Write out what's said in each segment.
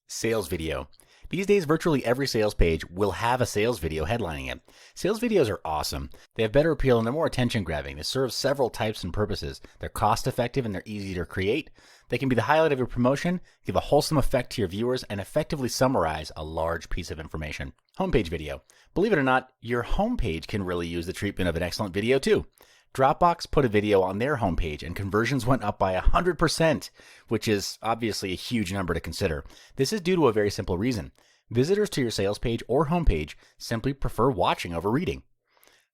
Sales video. These days, virtually every sales page will have a sales video headlining it. Sales videos are awesome. They have better appeal and they're more attention grabbing. They serve several types and purposes. They're cost effective and they're easy to create. They can be the highlight of your promotion, give a wholesome effect to your viewers, and effectively summarize a large piece of information. Homepage video. Believe it or not, your homepage can really use the treatment of an excellent video too. Dropbox put a video on their homepage and conversions went up by 100%, which is obviously a huge number to consider. This is due to a very simple reason. Visitors to your sales page or homepage simply prefer watching over reading.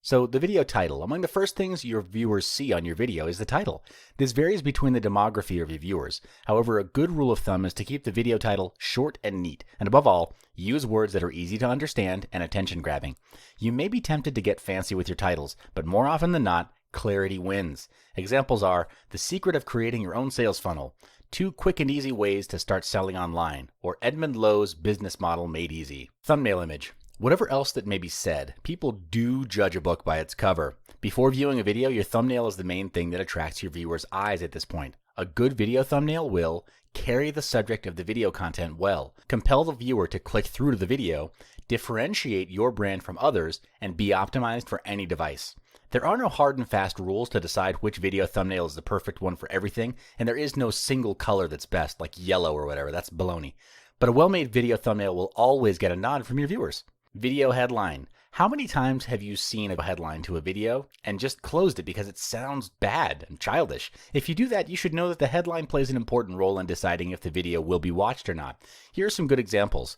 So the video title. Among the first things your viewers see on your video is the title. This varies between the demography of your viewers. However, a good rule of thumb is to keep the video title short and neat, and above all, use words that are easy to understand and attention grabbing. You may be tempted to get fancy with your titles, but more often than not, clarity wins. Examples are The Secret of Creating Your Own Sales Funnel, 2 Quick and Easy Ways to Start Selling Online, or Edmund Lowe's Business Model Made Easy. Thumbnail image. Whatever else that may be said, people do judge a book by its cover. Before viewing a video, your thumbnail is the main thing that attracts your viewers' eyes at this point. A good video thumbnail will carry the subject of the video content well, compel the viewer to click through to the video, differentiate your brand from others, and be optimized for any device. There are no hard and fast rules to decide which video thumbnail is the perfect one for everything, and there is no single color that's best, like yellow or whatever. That's baloney. But a well-made video thumbnail will always get a nod from your viewers. Video headline. How many times have you seen a headline to a video and just closed it because it sounds bad and childish? If you do that, you should know that the headline plays an important role in deciding if the video will be watched or not. Here are some good examples.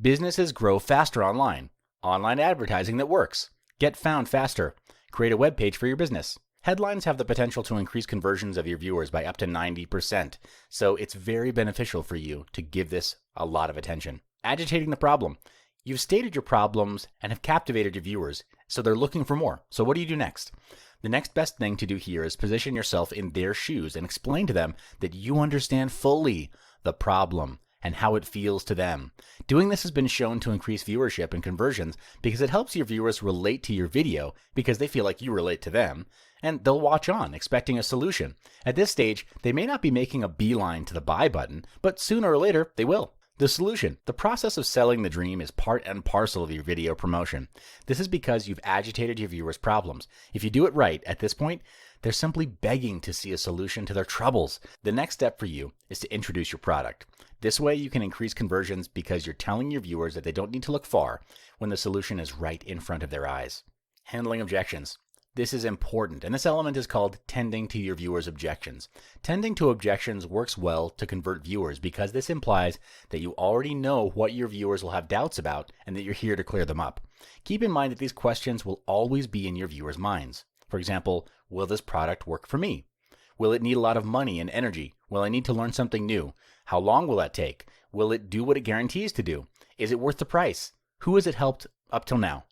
Businesses grow faster online. Online advertising that works. Get found faster. Create a web page for your business. Headlines have the potential to increase conversions of your viewers by up to 90%, so it's very beneficial for you to give this a lot of attention. Agitating the problem. You've stated your problems and have captivated your viewers, so they're looking for more. So what do you do next? The next best thing to do here is position yourself in their shoes and explain to them that you understand fully the problem and how it feels to them. Doing this has been shown to increase viewership and conversions because it helps your viewers relate to your video because they feel like you relate to them, and they'll watch on, expecting a solution. At this stage, they may not be making a beeline to the buy button, but sooner or later, they will. The solution. The process of selling the dream is part and parcel of your video promotion. This is because you've agitated your viewers' problems. If you do it right, at this point, they're simply begging to see a solution to their troubles. The next step for you is to introduce your product. This way you can increase conversions because you're telling your viewers that they don't need to look far when the solution is right in front of their eyes. Handling objections. This is important, and this element is called tending to your viewers' objections. Tending to objections works well to convert viewers because this implies that you already know what your viewers will have doubts about and that you're here to clear them up. Keep in mind that these questions will always be in your viewers' minds. For example, will this product work for me? Will it need a lot of money and energy? Will I need to learn something new? How long will that take? Will it do what it guarantees to do? Is it worth the price? Who has it helped up till now?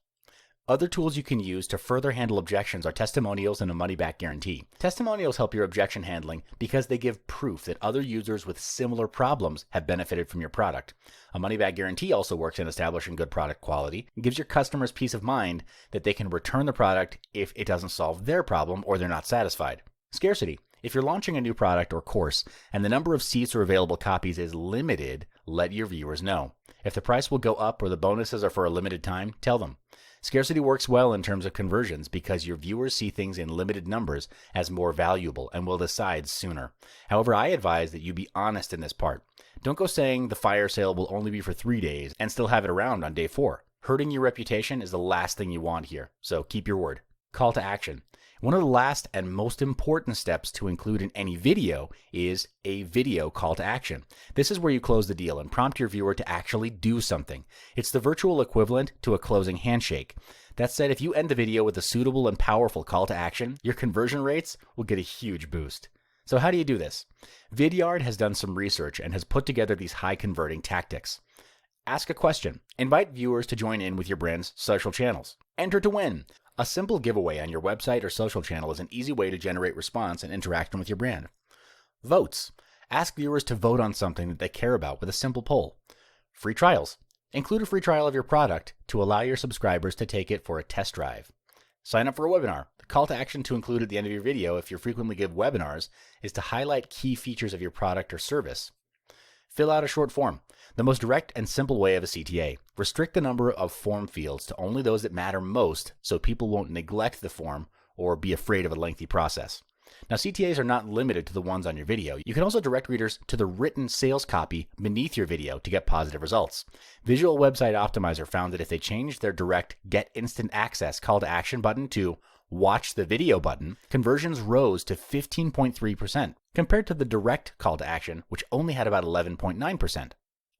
Other tools you can use to further handle objections are testimonials and a money-back guarantee. Testimonials help your objection handling because they give proof that other users with similar problems have benefited from your product. A money-back guarantee also works in establishing good product quality and gives your customers peace of mind that they can return the product if it doesn't solve their problem or they're not satisfied. Scarcity. If you're launching a new product or course and the number of seats or available copies is limited, let your viewers know. If the price will go up or the bonuses are for a limited time, tell them. Scarcity works well in terms of conversions because your viewers see things in limited numbers as more valuable and will decide sooner. However, I advise that you be honest in this part. Don't go saying the fire sale will only be for 3 days and still have it around on day 4. Hurting your reputation is the last thing you want here, so keep your word. Call to action. One of the last and most important steps to include in any video is a video call to action. This is where you close the deal and prompt your viewer to actually do something. It's the virtual equivalent to a closing handshake. That said, if you end the video with a suitable and powerful call to action, your conversion rates will get a huge boost. So how do you do this? Vidyard has done some research and has put together these high converting tactics. Ask a question. Invite viewers to join in with your brand's social channels. Enter to win. A simple giveaway on your website or social channel is an easy way to generate response and interaction with your brand. Votes. Ask viewers to vote on something that they care about with a simple poll. Free trials. Include a free trial of your product to allow your subscribers to take it for a test drive. Sign up for a webinar. The call to action to include at the end of your video if you frequently give webinars is to highlight key features of your product or service. Fill out a short form. The most direct and simple way of a CTA. Restrict the number of form fields to only those that matter most so people won't neglect the form or be afraid of a lengthy process. Now, CTAs are not limited to the ones on your video. You can also direct readers to the written sales copy beneath your video to get positive results. Visual Website Optimizer found that if they changed their direct Get Instant Access call to action button to Watch the Video button, conversions rose to 15.3% compared to the direct call to action, which only had about 11.9%.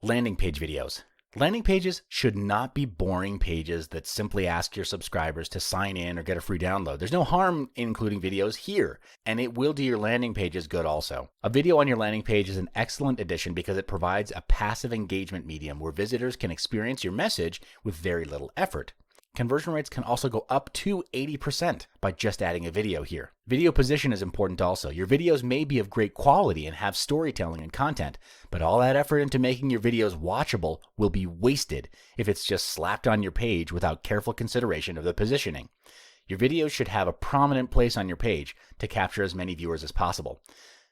Landing page videos. Landing pages should not be boring pages that simply ask your subscribers to sign in or get a free download. There's no harm in including videos here, and it will do your landing pages good also. A video on your landing page is an excellent addition because it provides a passive engagement medium where visitors can experience your message with very little effort. Conversion rates can also go up to 80% by just adding a video here. Video position is important also. Your videos may be of great quality and have storytelling and content, but all that effort into making your videos watchable will be wasted if it's just slapped on your page without careful consideration of the positioning. Your videos should have a prominent place on your page to capture as many viewers as possible.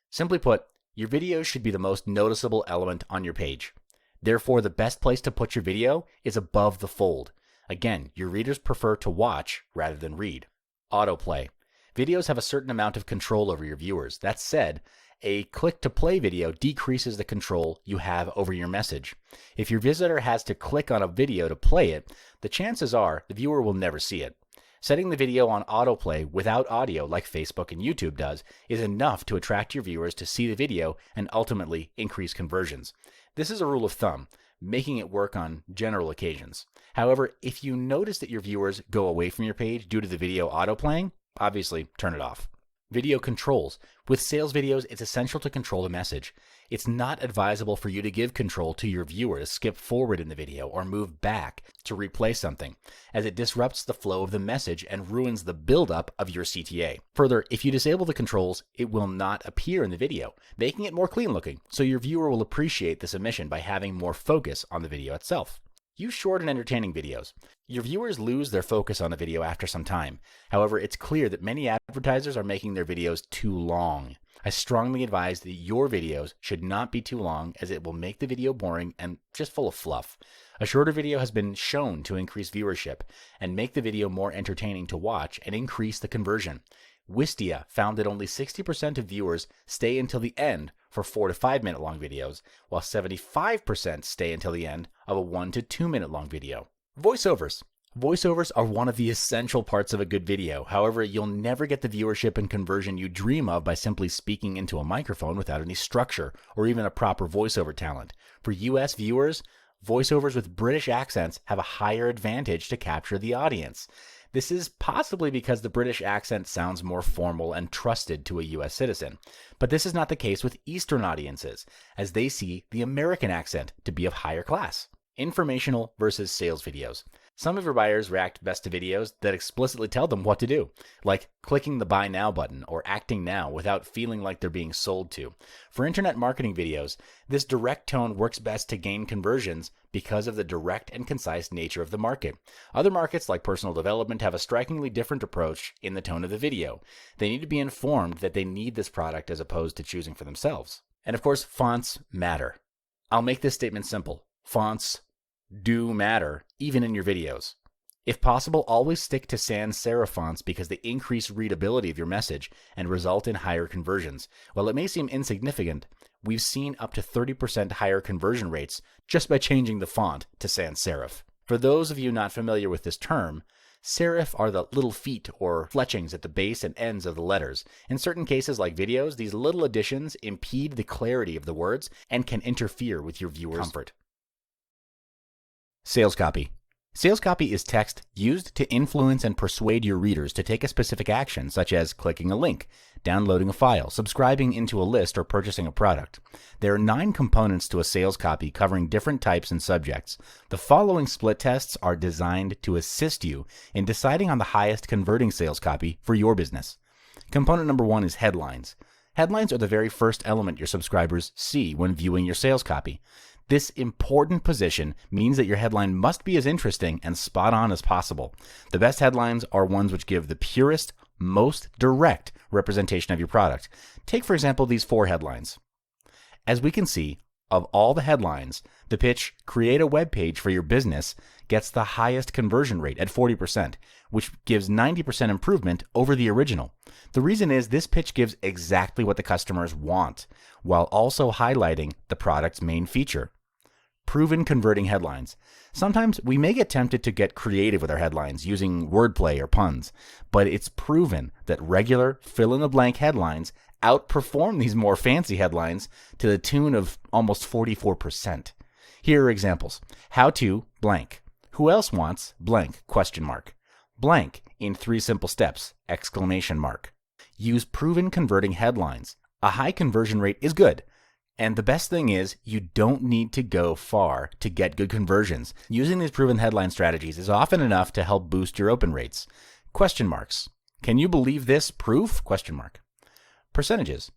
Simply put, your videos should be the most noticeable element on your page. Therefore, the best place to put your video is above the fold. Again, your readers prefer to watch rather than read. Autoplay. Videos have a certain amount of control over your viewers. That said, a click-to-play video decreases the control you have over your message. If your visitor has to click on a video to play it, the chances are the viewer will never see it. Setting the video on autoplay without audio, like Facebook and YouTube does, is enough to attract your viewers to see the video and ultimately increase conversions. This is a rule of thumb, making it work on general occasions. However, if you notice that your viewers go away from your page due to the video autoplaying, obviously turn it off. Video controls. With sales videos, it's essential to control the message. It's not advisable for you to give control to your viewer to skip forward in the video or move back to replay something, as it disrupts the flow of the message and ruins the buildup of your CTA. Further, if you disable the controls, it will not appear in the video, making it more clean looking, so your viewer will appreciate this omission by having more focus on the video itself. Use short and entertaining videos. Your viewers lose their focus on the video after some time. However, it's clear that many advertisers are making their videos too long. I strongly advise that your videos should not be too long, as it will make the video boring and just full of fluff. A shorter video has been shown to increase viewership and make the video more entertaining to watch and increase the conversion. Wistia found that only 60% of viewers stay until the end for 4 to 5 minute long videos, while 75% stay until the end of a 1 to 2 minute long video. Voiceovers. Voiceovers are one of the essential parts of a good video. However, you'll never get the viewership and conversion you dream of by simply speaking into a microphone without any structure or even a proper voiceover talent. For US viewers, voiceovers with British accents have a higher advantage to capture the audience. This is possibly because the British accent sounds more formal and trusted to a US citizen. But this is not the case with Eastern audiences, as they see the American accent to be of higher class. Informational versus sales videos. Some of your buyers react best to videos that explicitly tell them what to do, like clicking the Buy Now button or acting now without feeling like they're being sold to. For internet marketing videos, this direct tone works best to gain conversions because of the direct and concise nature of the market. Other markets, like personal development, have a strikingly different approach in the tone of the video. They need to be informed that they need this product as opposed to choosing for themselves. And of course, fonts matter. I'll make this statement simple. Fonts do matter, even in your videos. If possible, always stick to sans serif fonts because they increase readability of your message and result in higher conversions. While it may seem insignificant, we've seen up to 30% higher conversion rates just by changing the font to sans serif. For those of you not familiar with this term, serif are the little feet or fletchings at the base and ends of the letters. In certain cases like videos, these little additions impede the clarity of the words and can interfere with your viewer's comfort. Sales copy. Sales copy is text used to influence and persuade your readers to take a specific action, such as clicking a link, downloading a file, subscribing into a list, or purchasing a product. There are 9 components to a sales copy covering different types and subjects. The following split tests are designed to assist you in deciding on the highest converting sales copy for your business. Component number 1 is headlines. Headlines are the very first element your subscribers see when viewing your sales copy. This important position means that your headline must be as interesting and spot on as possible. The best headlines are ones which give the purest, most direct representation of your product. Take, for example, these 4 headlines. As we can see, of all the headlines, the pitch, create a web page for your business, gets the highest conversion rate at 40%, which gives 90% improvement over the original. The reason is this pitch gives exactly what the customers want, while also highlighting the product's main feature. Proven converting headlines. Sometimes we may get tempted to get creative with our headlines using wordplay or puns, but it's proven that regular fill-in-the-blank headlines outperform these more fancy headlines to the tune of almost 44%. Here are examples. How to blank. Who else wants blank? Question mark. Blank in 3 simple steps! Exclamation mark. Use proven converting headlines. A high conversion rate is good. And the best thing is, you don't need to go far to get good conversions. Using these proven headline strategies is often enough to help boost your open rates. Question marks. Can you believe this proof? Question mark. Percentages.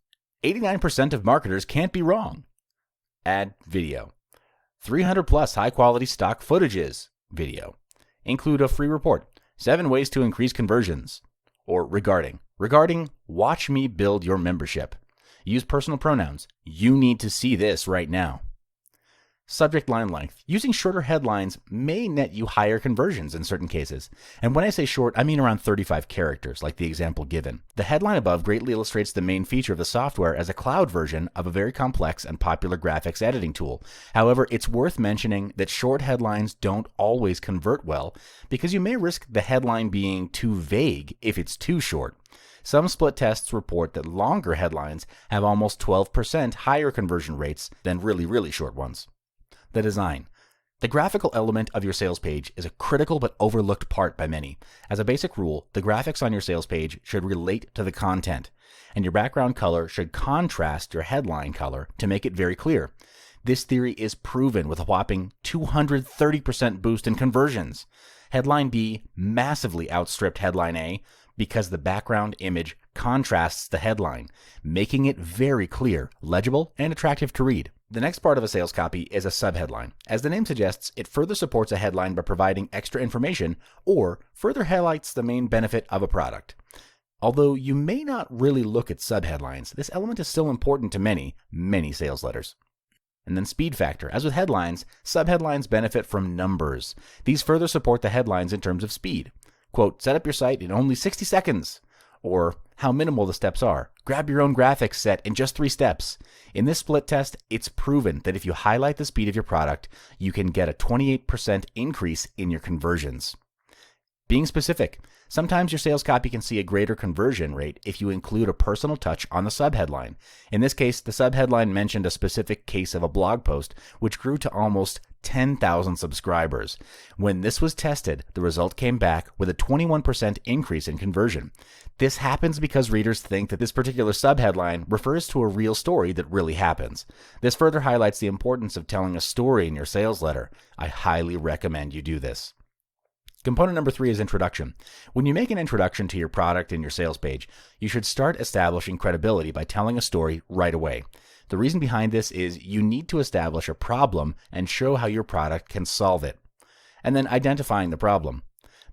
89% of marketers can't be wrong. Add video. 300 plus high quality stock footages. Video. Include a free report. 7 ways to increase conversions. Or regarding. Regarding, watch me build your membership. Use personal pronouns. You need to see this right now. Subject line length. Using shorter headlines may net you higher conversions in certain cases. And when I say short, I mean around 35 characters, like the example given. The headline above greatly illustrates the main feature of the software as a cloud version of a very complex and popular graphics editing tool. However, it's worth mentioning that short headlines don't always convert well, because you may risk the headline being too vague if it's too short. Some split tests report that longer headlines have almost 12% higher conversion rates than really short ones. The design. The graphical element of your sales page is a critical but overlooked part by many. As a basic rule, the graphics on your sales page should relate to the content, and your background color should contrast your headline color to make it very clear. This theory is proven with a whopping 230% boost in conversions. Headline B massively outstripped headline A because the background image contrasts the headline, making it very clear, legible, and attractive to read. The next part of a sales copy is a subheadline. As the name suggests, it further supports a headline by providing extra information or further highlights the main benefit of a product. Although you may not really look at subheadlines, this element is still important to many sales letters. And then speed factor. As with headlines, subheadlines benefit from numbers. These further support the headlines in terms of speed. Quote, set up your site in only 60 seconds. Or how minimal the steps are. Grab your own graphics set in just 3 steps. In this split test, it's proven that if you highlight the speed of your product, you can get a 28% increase in your conversions. Being specific. Sometimes your sales copy can see a greater conversion rate if you include a personal touch on the subheadline. In this case, the subheadline mentioned a specific case of a blog post, which grew to almost 10,000 subscribers. When this was tested, the result came back with a 21% increase in conversion. This happens because readers think that this particular subheadline refers to a real story that really happens. This further highlights the importance of telling a story in your sales letter. I highly recommend you do this. Component number 3 is introduction. When you make an introduction to your product in your sales page, you should start establishing credibility by telling a story right away. The reason behind this is you need to establish a problem and show how your product can solve it. And then identifying the problem.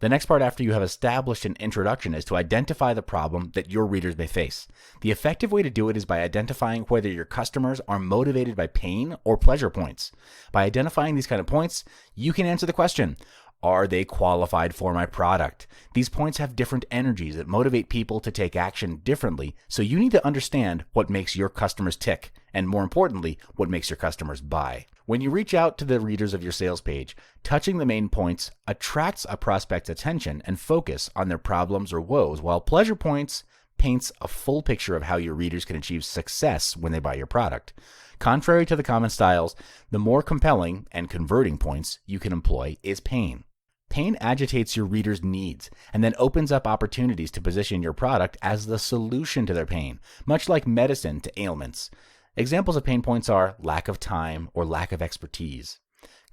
The next part after you have established an introduction is to identify the problem that your readers may face. The effective way to do it is by identifying whether your customers are motivated by pain or pleasure points. By identifying these kind of points, you can answer the question, are they qualified for my product? These points have different energies that motivate people to take action differently, so you need to understand what makes your customers tick, and more importantly, what makes your customers buy. When you reach out to the readers of your sales page, touching the main points attracts a prospect's attention and focus on their problems or woes, while pleasure points paints a full picture of how your readers can achieve success when they buy your product. Contrary to the common styles, the more compelling and converting points you can employ is pain. Pain agitates your readers' needs and then opens up opportunities to position your product as the solution to their pain, much like medicine to ailments. Examples of pain points are lack of time or lack of expertise.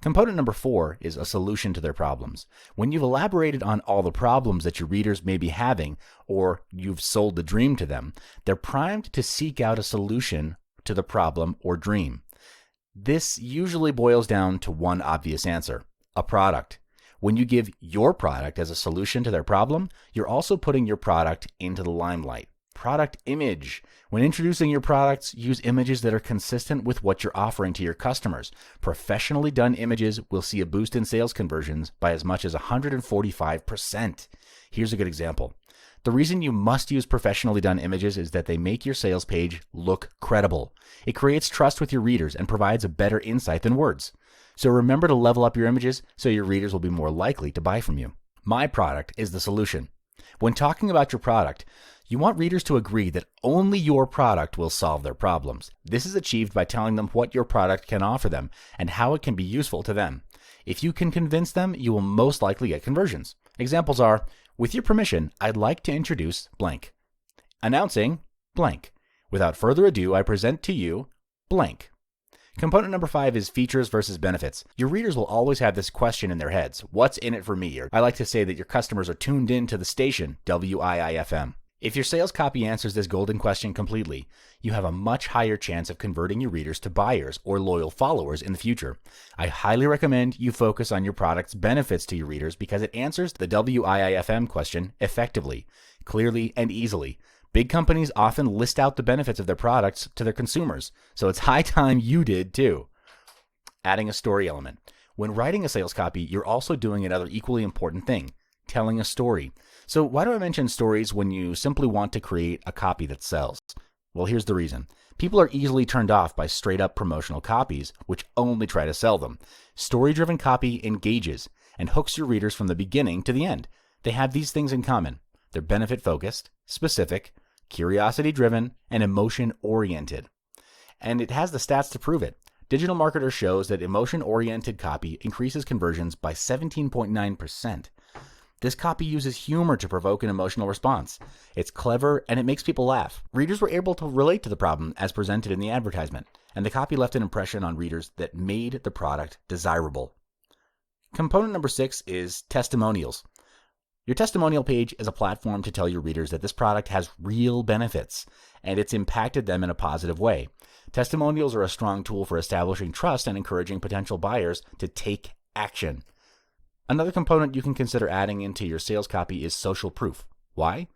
Component number 4 is a solution to their problems. When you've elaborated on all the problems that your readers may be having, or you've sold the dream to them, they're primed to seek out a solution to the problem or dream. This usually boils down to one obvious answer: a product. When you give your product as a solution to their problem, you're also putting your product into the limelight. product image. When introducing your products, use images that are consistent with what you're offering to your customers. Professionally done images will see a boost in sales conversions by as much as 145%. Here's a good example. The reason you must use professionally done images is that they make your sales page look credible. It creates trust with your readers and provides a better insight than words. So remember to level up your images so your readers will be more likely to buy from you. My product is the solution. When talking about your product, you want readers to agree that only your product will solve their problems. This is achieved by telling them what your product can offer them and how it can be useful to them. If you can convince them, you will most likely get conversions. Examples are, with your permission, I'd like to introduce blank. Announcing blank. Without further ado, I present to you blank. Component number 5 is features versus benefits. Your readers will always have this question in their heads. What's in it for me? Or I like to say that your customers are tuned in to the station, WIIFM. If your sales copy answers this golden question completely, you have a much higher chance of converting your readers to buyers or loyal followers in the future. I highly recommend you focus on your product's benefits to your readers because it answers the WIIFM question effectively, clearly, and easily. Big companies often list out the benefits of their products to their consumers, so it's high time you did too. Adding a story element. When writing a sales copy, you're also doing another equally important thing, telling a story. So why do I mention stories when you simply want to create a copy that sells? Well, here's the reason. People are easily turned off by straight-up promotional copies, which only try to sell them. Story-driven copy engages and hooks your readers from the beginning to the end. They have these things in common. They're benefit-focused, specific, curiosity-driven, and emotion-oriented. And it has the stats to prove it. Digital Marketer shows that emotion-oriented copy increases conversions by 17.9%. This copy uses humor to provoke an emotional response. It's clever and it makes people laugh. Readers were able to relate to the problem as presented in the advertisement, and the copy left an impression on readers that made the product desirable. Component number 6 is testimonials. Your testimonial page is a platform to tell your readers that this product has real benefits and it's impacted them in a positive way. Testimonials are a strong tool for establishing trust and encouraging potential buyers to take action. Another component you can consider adding into your sales copy is social proof. Why?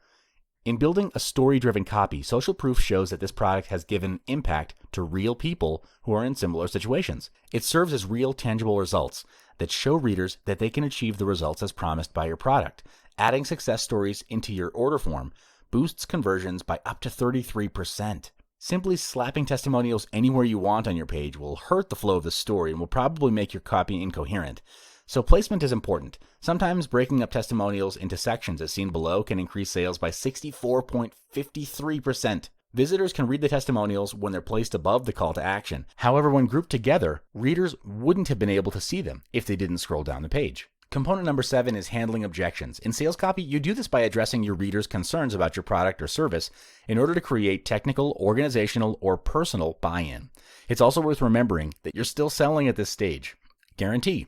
In building a story-driven copy, social proof shows that this product has given impact to real people who are in similar situations. It serves as real, tangible results that show readers that they can achieve the results as promised by your product. Adding success stories into your order form boosts conversions by up to 33%. Simply slapping testimonials anywhere you want on your page will hurt the flow of the story and will probably make your copy incoherent. So placement is important. Sometimes breaking up testimonials into sections as seen below can increase sales by 64.53%. Visitors can read the testimonials when they're placed above the call to action. However, when grouped together, readers wouldn't have been able to see them if they didn't scroll down the page. Component number 7 is handling objections. In sales copy, you do this by addressing your readers' concerns about your product or service in order to create technical, organizational, or personal buy-in. It's also worth remembering that you're still selling at this stage. Guarantee.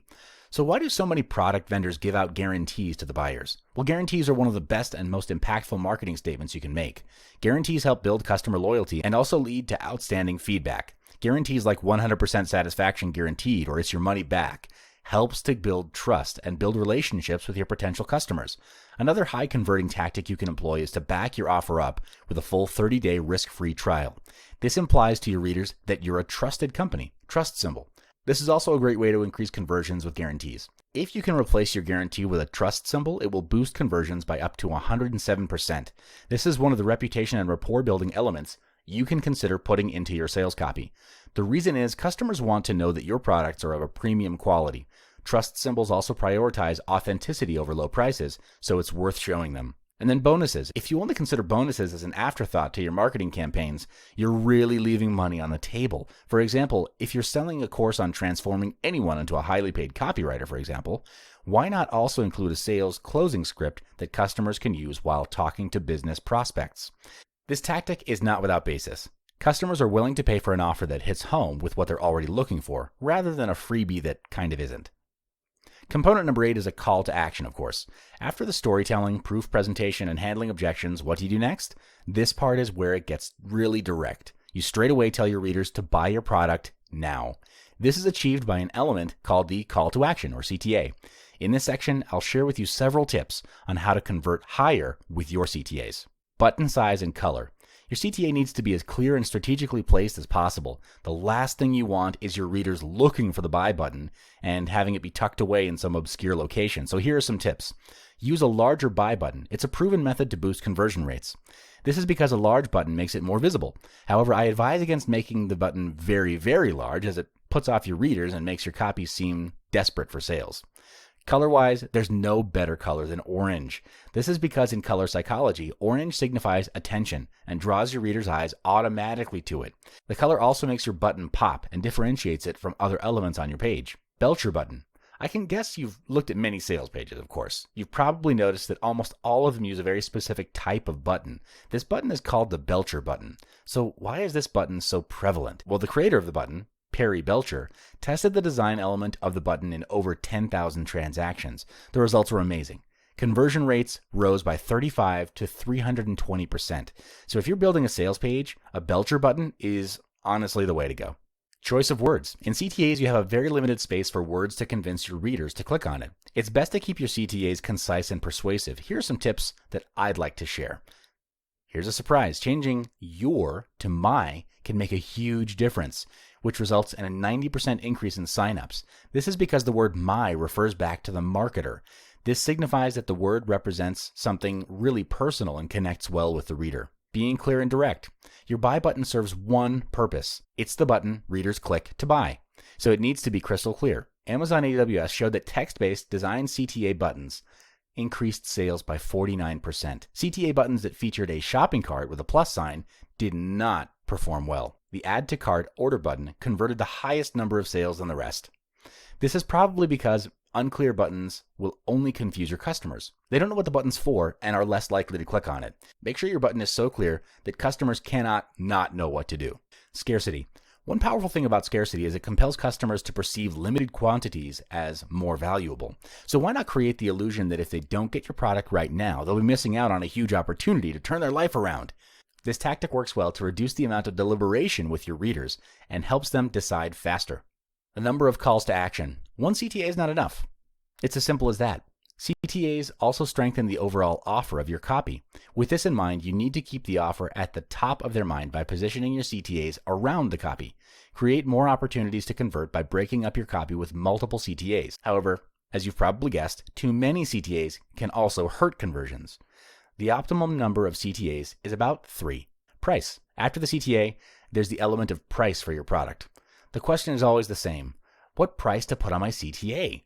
So why do so many product vendors give out guarantees to the buyers? Well, guarantees are one of the best and most impactful marketing statements you can make. Guarantees help build customer loyalty and also lead to outstanding feedback. Guarantees like 100% satisfaction guaranteed or it's your money back helps to build trust and build relationships with your potential customers. Another high converting tactic you can employ is to back your offer up with a full 30-day risk-free trial. This implies to your readers that you're a trusted company, trust symbol. This is also a great way to increase conversions with guarantees. If you can replace your guarantee with a trust symbol, it will boost conversions by up to 107%. This is one of the reputation and rapport building elements you can consider putting into your sales copy. The reason is customers want to know that your products are of a premium quality. Trust symbols also prioritize authenticity over low prices, so it's worth showing them. And then bonuses. If you only consider bonuses as an afterthought to your marketing campaigns, you're really leaving money on the table. For example, if you're selling a course on transforming anyone into a highly paid copywriter, for example, why not also include a sales closing script that customers can use while talking to business prospects? This tactic is not without basis. Customers are willing to pay for an offer that hits home with what they're already looking for, rather than a freebie that kind of isn't. Component number 8 is a call to action, of course. After the storytelling, proof presentation, and handling objections, what do you do next? This part is where it gets really direct. You straight away tell your readers to buy your product now. This is achieved by an element called the call to action, or CTA. In this section, I'll share with you several tips on how to convert higher with your CTAs. Button size and color. Your CTA needs to be as clear and strategically placed as possible. The last thing you want is your readers looking for the buy button and having it be tucked away in some obscure location. So here are some tips. Use a larger buy button. It's a proven method to boost conversion rates. This is because a large button makes it more visible. However, I advise against making the button very, very large, as it puts off your readers and makes your copy seem desperate for sales. Color-wise, there's no better color than orange. This is because in color psychology, orange signifies attention and draws your reader's eyes automatically to it. The color also makes your button pop and differentiates it from other elements on your page. Belcher button. I can guess you've looked at many sales pages, of course. You've probably noticed that almost all of them use a very specific type of button. This button is called the Belcher button. So why is this button so prevalent? Well, the creator of the button, Perry Belcher, tested the design element of the button in over 10,000 transactions. The results were amazing. Conversion rates rose by 35 to 320%. So if you're building a sales page, a Belcher button is honestly the way to go. Choice of words. In CTAs, you have a very limited space for words to convince your readers to click on it. It's best to keep your CTAs concise and persuasive. Here are some tips that I'd like to share. Here's a surprise. Changing your to my can make a huge difference, which results in a 90% increase in signups. This is because the word my refers back to the marketer. This signifies that the word represents something really personal and connects well with the reader. Being clear and direct. Your buy button serves one purpose. It's the button readers click to buy. So it needs to be crystal clear. Amazon AWS showed that text-based design CTA buttons increased sales by 49%. CTA buttons that featured a shopping cart with a plus sign did not perform well. The add to cart order button converted the highest number of sales than the rest. This is probably because unclear buttons will only confuse your customers. They don't know what the button's for and are less likely to click on it. Make sure your button is so clear that customers cannot not know what to do. Scarcity. One powerful thing about scarcity is it compels customers to perceive limited quantities as more valuable. So why not create the illusion that if they don't get your product right now, they'll be missing out on a huge opportunity to turn their life around? This tactic works well to reduce the amount of deliberation with your readers and helps them decide faster. The number of calls to action. One CTA is not enough. It's as simple as that. CTAs also strengthen the overall offer of your copy. With this in mind, you need to keep the offer at the top of their mind by positioning your CTAs around the copy. Create more opportunities to convert by breaking up your copy with multiple CTAs. However, as you've probably guessed, too many CTAs can also hurt conversions. The optimum number of CTAs is about 3. Price. After the CTA, there's the element of price for your product. The question is always the same. What price to put on my CTA?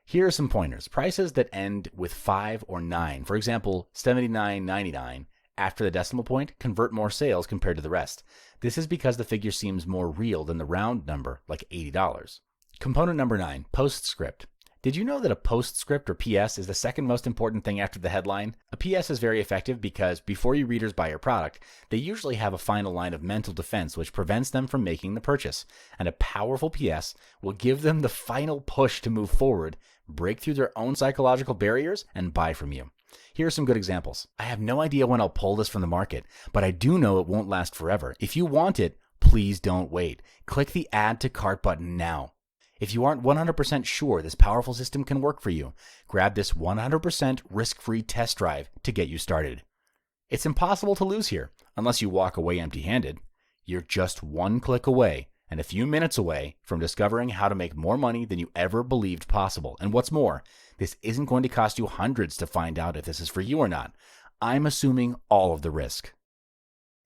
Here are some pointers. Prices that end with 5 or 9, for example, $79.99, after the decimal point, convert more sales compared to the rest. This is because the figure seems more real than the round number, like $80. Component number 9, postscript. Did you know that a postscript or PS is the second most important thing after the headline? A PS is very effective because before your readers buy your product, they usually have a final line of mental defense which prevents them from making the purchase. And a powerful PS will give them the final push to move forward, break through their own psychological barriers, and buy from you. Here are some good examples. I have no idea when I'll pull this from the market, but I do know it won't last forever. If you want it, please don't wait. Click the Add to Cart button now. If you aren't 100% sure this powerful system can work for you, grab this 100% risk-free test drive to get you started. It's impossible to lose here, unless you walk away empty-handed. You're just one click away and a few minutes away from discovering how to make more money than you ever believed possible. And what's more, this isn't going to cost you hundreds to find out if this is for you or not. I'm assuming all of the risk.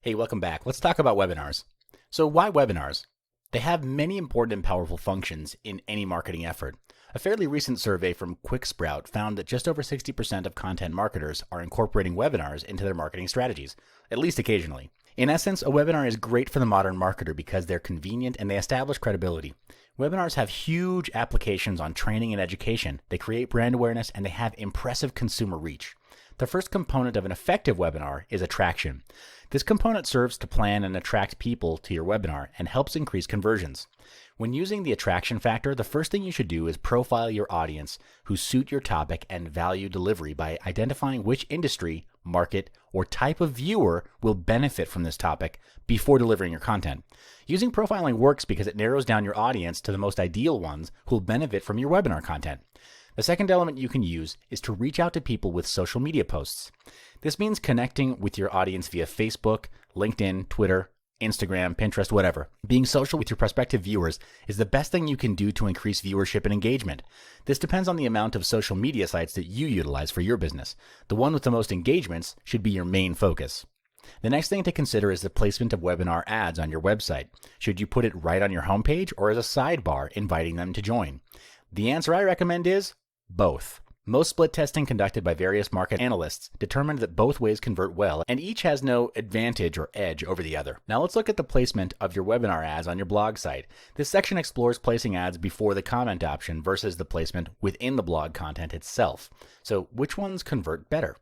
Hey, welcome back. Let's talk about webinars. So why webinars? They have many important and powerful functions in any marketing effort. A fairly recent survey from QuickSprout found that just over 60% of content marketers are incorporating webinars into their marketing strategies, at least occasionally. In essence, a webinar is great for the modern marketer because they're convenient and they establish credibility. Webinars have huge applications on training and education. They create brand awareness and they have impressive consumer reach. The first component of an effective webinar is attraction. This component serves to plan and attract people to your webinar and helps increase conversions. When using the attraction factor, the first thing you should do is profile your audience who suit your topic and value delivery by identifying which industry, market, or type of viewer will benefit from this topic before delivering your content. Using profiling works because it narrows down your audience to the most ideal ones who will benefit from your webinar content. The second element you can use is to reach out to people with social media posts. This means connecting with your audience via Facebook, LinkedIn, Twitter, Instagram, Pinterest, whatever. Being social with your prospective viewers is the best thing you can do to increase viewership and engagement. This depends on the amount of social media sites that you utilize for your business. The one with the most engagements should be your main focus. The next thing to consider is the placement of webinar ads on your website. Should you put it right on your homepage or as a sidebar inviting them to join? The answer I recommend is both. Most split testing conducted by various market analysts determined that both ways convert well and each has no advantage or edge over the other. Now let's look at the placement of your webinar ads on your blog site. This section explores placing ads before the comment option versus the placement within the blog content itself. So which ones convert better?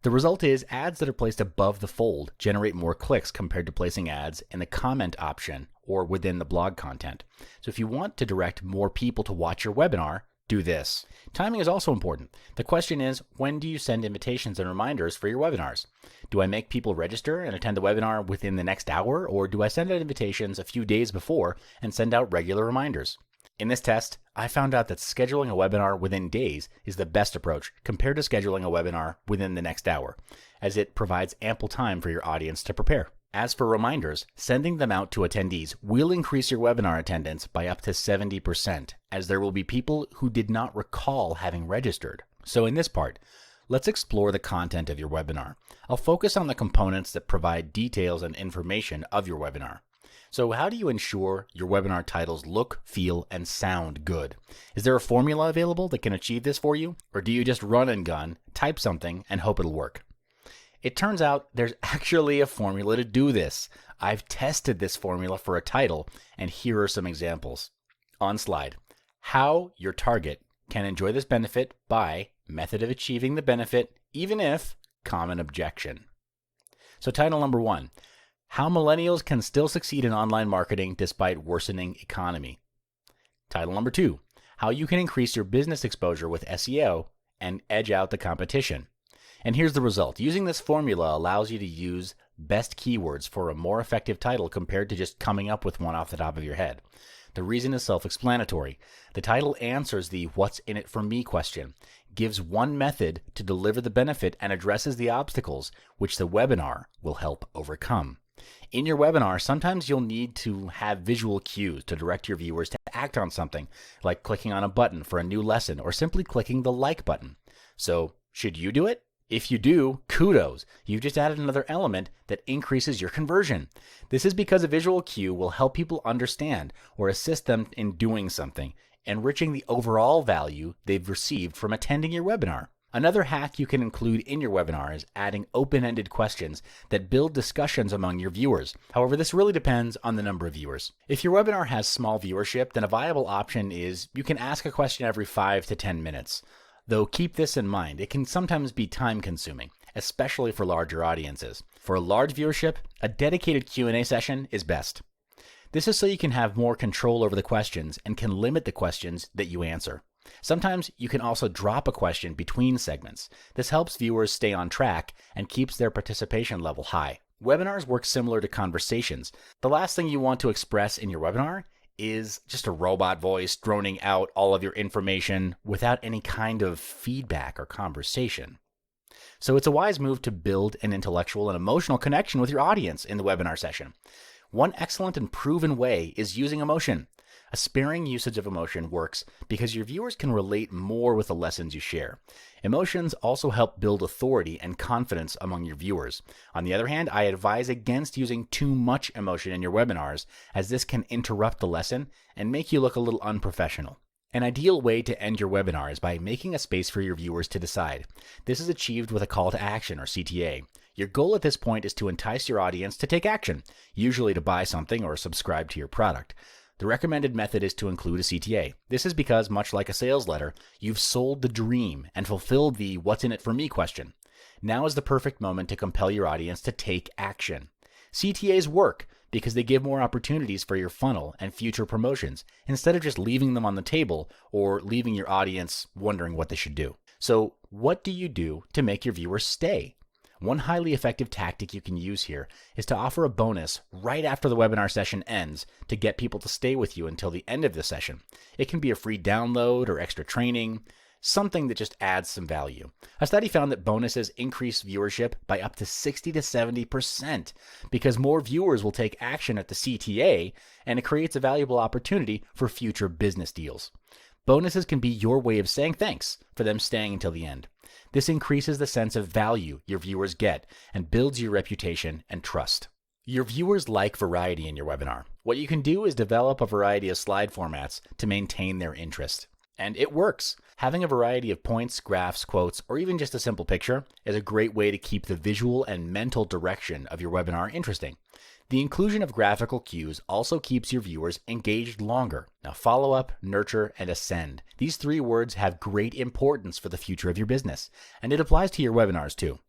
The result is ads that are placed above the fold generate more clicks compared to placing ads in the comment option or within the blog content. So if you want to direct more people to watch your webinar, do this. Timing is also important. The question is, when do you send invitations and reminders for your webinars? Do I make people register and attend the webinar within the next hour, or do I send out invitations a few days before and send out regular reminders? In this test, I found out that scheduling a webinar within days is the best approach compared to scheduling a webinar within the next hour, as it provides ample time for your audience to prepare. As for reminders, sending them out to attendees will increase your webinar attendance by up to 70%, as there will be people who did not recall having registered. So in this part, let's explore the content of your webinar. I'll focus on the components that provide details and information of your webinar. So how do you ensure your webinar titles look, feel, and sound good? Is there a formula available that can achieve this for you? Or do you just run and gun, type something, and hope it'll work? It turns out there's actually a formula to do this. I've tested this formula for a title, and here are some examples. On slide, how your target can enjoy this benefit by method of achieving the benefit, even if common objection. So title number 1, how millennials can still succeed in online marketing despite worsening economy. Title number 2, how you can increase your business exposure with SEO and edge out the competition. And here's the result. Using this formula allows you to use best keywords for a more effective title compared to just coming up with one off the top of your head. The reason is self-explanatory. The title answers the "what's in it for me" question, gives one method to deliver the benefit, and addresses the obstacles which the webinar will help overcome. In your webinar, sometimes you'll need to have visual cues to direct your viewers to act on something, like clicking on a button for a new lesson or simply clicking the like button. So, should you do it? If you do, kudos. You've just added another element that increases your conversion. This is because a visual cue will help people understand or assist them in doing something, enriching the overall value they've received from attending your webinar. Another hack you can include in your webinar is adding open-ended questions that build discussions among your viewers. However, this really depends on the number of viewers. If your webinar has small viewership, then a viable option is you can ask a question every 5 to 10 minutes. Though keep this in mind, it can sometimes be time-consuming, especially for larger audiences. For a large viewership, a dedicated Q&A session is best. This is so you can have more control over the questions and can limit the questions that you answer. Sometimes you can also drop a question between segments. This helps viewers stay on track and keeps their participation level high. Webinars work similar to conversations. The last thing you want to express in your webinar is just a robot voice droning out all of your information without any kind of feedback or conversation. So it's a wise move to build an intellectual and emotional connection with your audience in the webinar session. One excellent and proven way is using emotion. A sparing usage of emotion works because your viewers can relate more with the lessons you share. Emotions also help build authority and confidence among your viewers. On the other hand, I advise against using too much emotion in your webinars, as this can interrupt the lesson and make you look a little unprofessional. An ideal way to end your webinar is by making a space for your viewers to decide. This is achieved with a call to action, or CTA. Your goal at this point is to entice your audience to take action, usually to buy something or subscribe to your product. The recommended method is to include a CTA. This is because, much like a sales letter, you've sold the dream and fulfilled the "what's in it for me" question. Now is the perfect moment to compel your audience to take action. CTAs work because they give more opportunities for your funnel and future promotions, instead of just leaving them on the table or leaving your audience wondering what they should do. So, what do you do to make your viewers stay? One highly effective tactic you can use here is to offer a bonus right after the webinar session ends to get people to stay with you until the end of the session. It can be a free download or extra training, something that just adds some value. A study found that bonuses increase viewership by up to 60 to 70% because more viewers will take action at the CTA, and it creates a valuable opportunity for future business deals. Bonuses can be your way of saying thanks for them staying until the end. This increases the sense of value your viewers get and builds your reputation and trust. Your viewers like variety in your webinar. What you can do is develop a variety of slide formats to maintain their interest. And it works. Having a variety of points, graphs, quotes, or even just a simple picture is a great way to keep the visual and mental direction of your webinar interesting. The inclusion of graphical cues also keeps your viewers engaged longer. Now, follow up, nurture, and ascend. These three words have great importance for the future of your business, and it applies to your webinars too.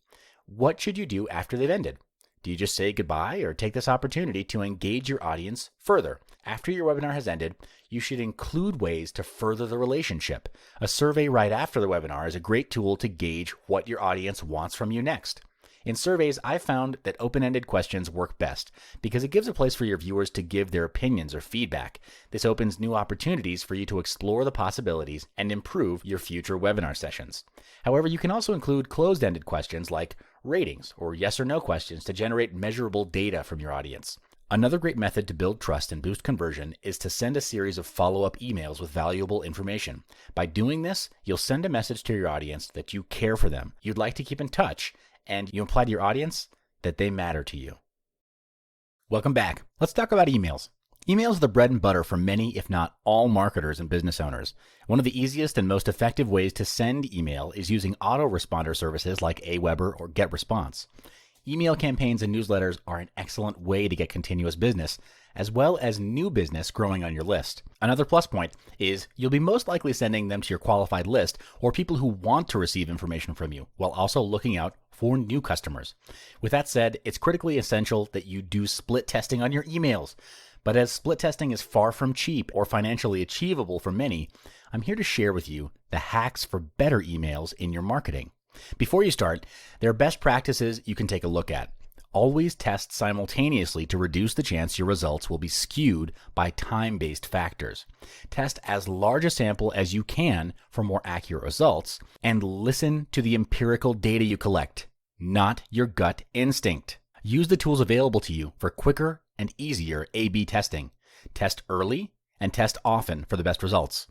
What should you do after they've ended? Do you just say goodbye or take this opportunity to engage your audience further? After your webinar has ended, you should include ways to further the relationship. A survey right after the webinar is a great tool to gauge what your audience wants from you next. In surveys, I've found that open-ended questions work best because it gives a place for your viewers to give their opinions or feedback. This opens new opportunities for you to explore the possibilities and improve your future webinar sessions. However, you can also include closed-ended questions like ratings or yes or no questions to generate measurable data from your audience. Another great method to build trust and boost conversion is to send a series of follow-up emails with valuable information. By doing this, you'll send a message to your audience that you care for them, you'd like to keep in touch, and you imply to your audience that they matter to you. Welcome back. Let's talk about emails. Emails are the bread and butter for many, if not all, marketers and business owners. One of the easiest and most effective ways to send email is using autoresponder services like Aweber or GetResponse. Email campaigns and newsletters are an excellent way to get continuous business, as well as new business growing on your list. Another plus point is you'll be most likely sending them to your qualified list or people who want to receive information from you, while also looking out for new customers. With that said, it's critically essential that you do split testing on your emails. But as split testing is far from cheap or financially achievable for many, I'm here to share with you the hacks for better emails in your marketing. Before you start, there are best practices you can take a look at. Always test simultaneously to reduce the chance your results will be skewed by time-based factors. Test as large a sample as you can for more accurate results, and listen to the empirical data you collect, not your gut instinct. Use the tools available to you for quicker and easier A/B testing. Test early and test often for the best results.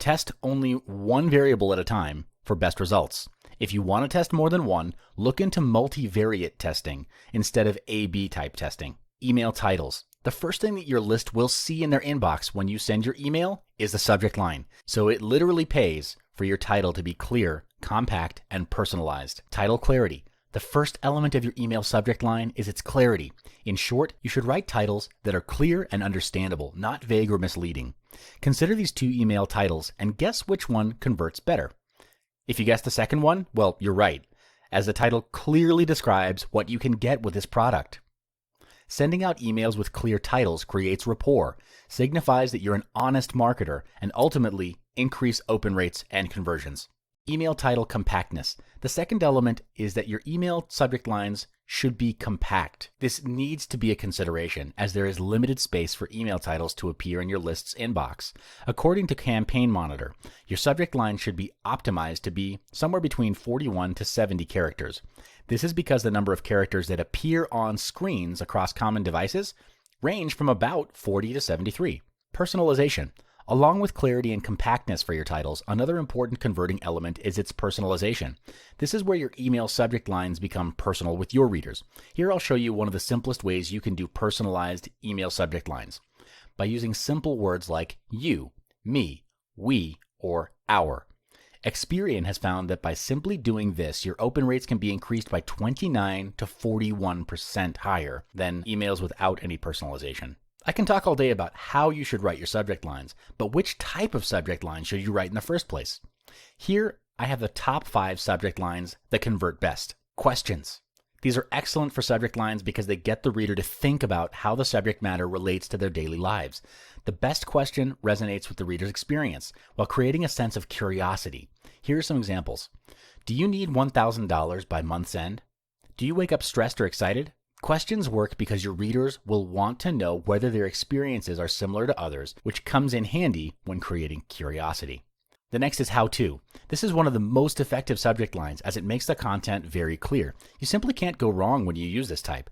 Test only one variable at a time for best results. If you want to test more than one, look into multivariate testing instead of A/B type testing. Email titles. The first thing that your list will see in their inbox when you send your email is the subject line. So it literally pays for your title to be clear, compact, and personalized. Title clarity. The first element of your email subject line is its clarity. In short, you should write titles that are clear and understandable, not vague or misleading. Consider these two email titles and guess which one converts better. If you guess the second one, well, you're right, as the title clearly describes what you can get with this product. Sending out emails with clear titles creates rapport, signifies that you're an honest marketer, and ultimately increase open rates and conversions. Email title compactness. The second element is that your email subject lines should be compact. This needs to be a consideration as there is limited space for email titles to appear in your list's inbox. According to Campaign Monitor, your subject line should be optimized to be somewhere between 41 to 70 characters. This is because the number of characters that appear on screens across common devices range from about 40 to 73. Personalization. Along with clarity and compactness for your titles, another important converting element is its personalization. This is where your email subject lines become personal with your readers. Here I'll show you one of the simplest ways you can do personalized email subject lines. By using simple words like you, me, we, or our. Experian has found that by simply doing this, your open rates can be increased by 29 to 41% higher than emails without any personalization. I can talk all day about how you should write your subject lines, but which type of subject line should you write in the first place? Here, I have the top 5 subject lines that convert best. Questions. These are excellent for subject lines because they get the reader to think about how the subject matter relates to their daily lives. The best question resonates with the reader's experience while creating a sense of curiosity. Here are some examples. Do you need $1,000 by month's end? Do you wake up stressed or excited? Questions work because your readers will want to know whether their experiences are similar to others, which comes in handy when creating curiosity. The next is how to. This is one of the most effective subject lines as it makes the content very clear. You simply can't go wrong when you use this type.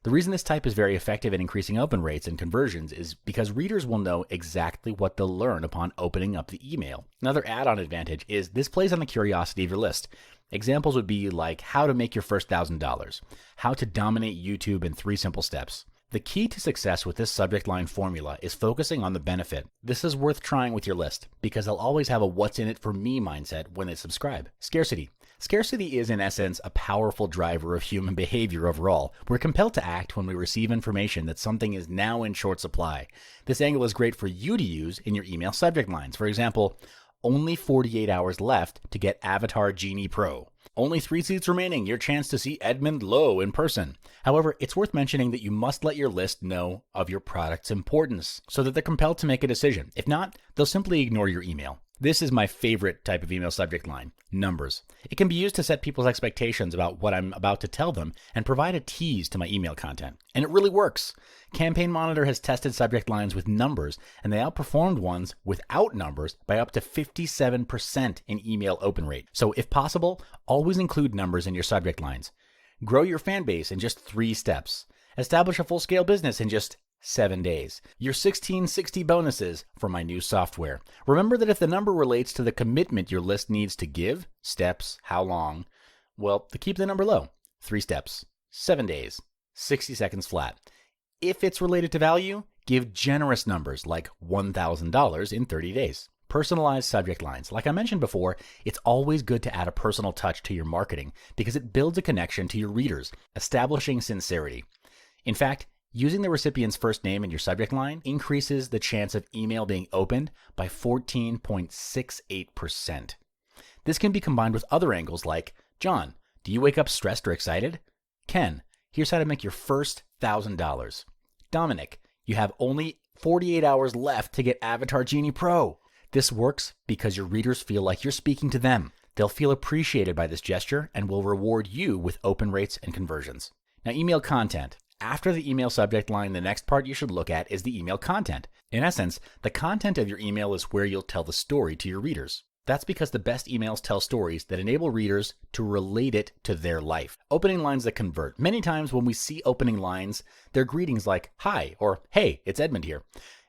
The reason this type is very effective in increasing open rates and conversions is because readers will know exactly what they'll learn upon opening up the email. Another add-on advantage is this plays on the curiosity of your list. Examples would be like how to make your first $1,000, how to dominate YouTube in 3 simple steps. The key to success with this subject line formula is focusing on the benefit. This is worth trying with your list because they'll always have a what's in it for me mindset when they subscribe. Scarcity. Scarcity is in essence a powerful driver of human behavior overall. We're compelled to act when we receive information that something is now in short supply. This angle is great for you to use in your email subject lines. For example, only 48 hours left to get Avatar Genie Pro. Only 3 seats remaining, your chance to see Edmund Lowe in person. However, it's worth mentioning that you must let your list know of your product's importance so that they're compelled to make a decision. If not, they'll simply ignore your email. This is my favorite type of email subject line, numbers. It can be used to set people's expectations about what I'm about to tell them and provide a tease to my email content. And it really works. Campaign Monitor has tested subject lines with numbers, and they outperformed ones without numbers by up to 57% in email open rate. So if possible, always include numbers in your subject lines. Grow your fan base in just 3 steps. Establish a full-scale business in just 7 days. Your 1660 bonuses for my new software. Remember that if the number relates to the commitment your list needs to give, steps, how long, well, to keep the number low, 3 steps, 7 days, 60 seconds flat. If it's related to value, give generous numbers like $1,000 in 30 days. Personalized subject lines. Like I mentioned before, it's always good to add a personal touch to your marketing because it builds a connection to your readers, establishing sincerity. In fact, using the recipient's first name in your subject line increases the chance of email being opened by 14.68%. This can be combined with other angles like, John, do you wake up stressed or excited? Ken, here's how to make your first $1,000. Dominic, you have only 48 hours left to get Avatar Genie Pro. This works because your readers feel like you're speaking to them. They'll feel appreciated by this gesture and will reward you with open rates and conversions. Now, email content. After the email subject line, the next part you should look at is the email content. In essence, the content of your email is where you'll tell the story to your readers. That's because the best emails tell stories that enable readers to relate it to their life. Opening lines that convert. Many times when we see opening lines, they're greetings like, hi, or hey, it's Edmund here.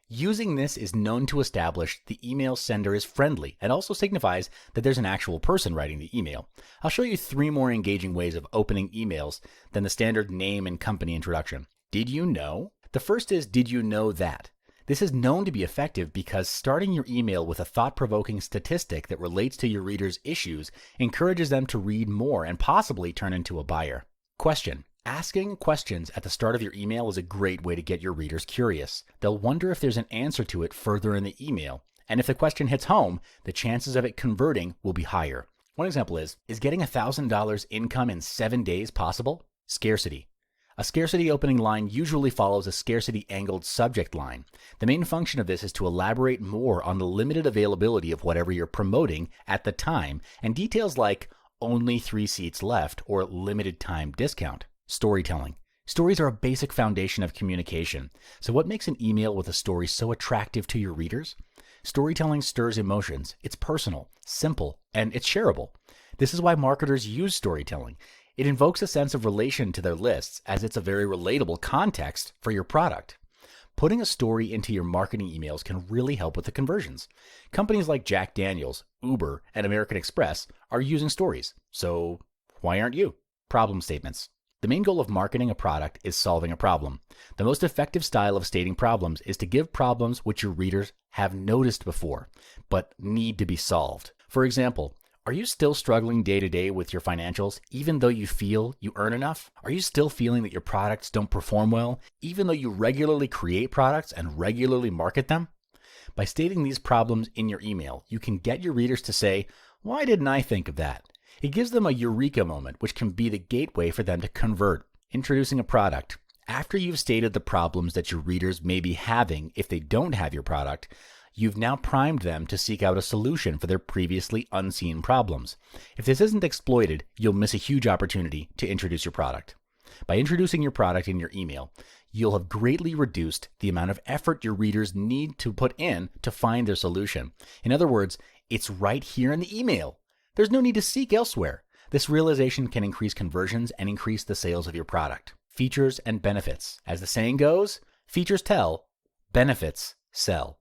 Using this is known to establish the email sender is friendly and also signifies that there's an actual person writing the email. I'll show you 3 more engaging ways of opening emails than the standard name and company introduction. Did you know? The first is, did you know that? This is known to be effective because starting your email with a thought-provoking statistic that relates to your readers' issues encourages them to read more and possibly turn into a buyer. Question. Asking questions at the start of your email is a great way to get your readers curious. They'll wonder if there's an answer to it further in the email, and if the question hits home, the chances of it converting will be higher. One example is getting $1,000 income in 7 days possible? Scarcity. A scarcity opening line usually follows a scarcity angled subject line. The main function of this is to elaborate more on the limited availability of whatever you're promoting at the time, and details like only 3 seats left or limited time discount. Storytelling. Stories are a basic foundation of communication. So what makes an email with a story so attractive to your readers? Storytelling stirs emotions. It's personal, simple, and it's shareable. This is why marketers use storytelling. It invokes a sense of relation to their lists as it's a very relatable context for your product. Putting a story into your marketing emails can really help with the conversions. Companies like Jack Daniels, Uber, and American Express are using stories. So why aren't you? Problem statements. The main goal of marketing a product is solving a problem. The most effective style of stating problems is to give problems which your readers have noticed before, but need to be solved. For example, are you still struggling day to day with your financials, even though you feel you earn enough? Are you still feeling that your products don't perform well, even though you regularly create products and regularly market them? By stating these problems in your email, you can get your readers to say, why didn't I think of that? It gives them a eureka moment, which can be the gateway for them to convert. Introducing a product. After you've stated the problems that your readers may be having if they don't have your product, You've now primed them to seek out a solution for their previously unseen problems. If this isn't exploited, you'll miss a huge opportunity to introduce your product. By introducing your product in your email, you'll have greatly reduced the amount of effort your readers need to put in to find their solution. In other words, it's right here in the email. There's no need to seek elsewhere. This realization can increase conversions and increase the sales of your product. Features and benefits. As the saying goes, features tell, benefits sell.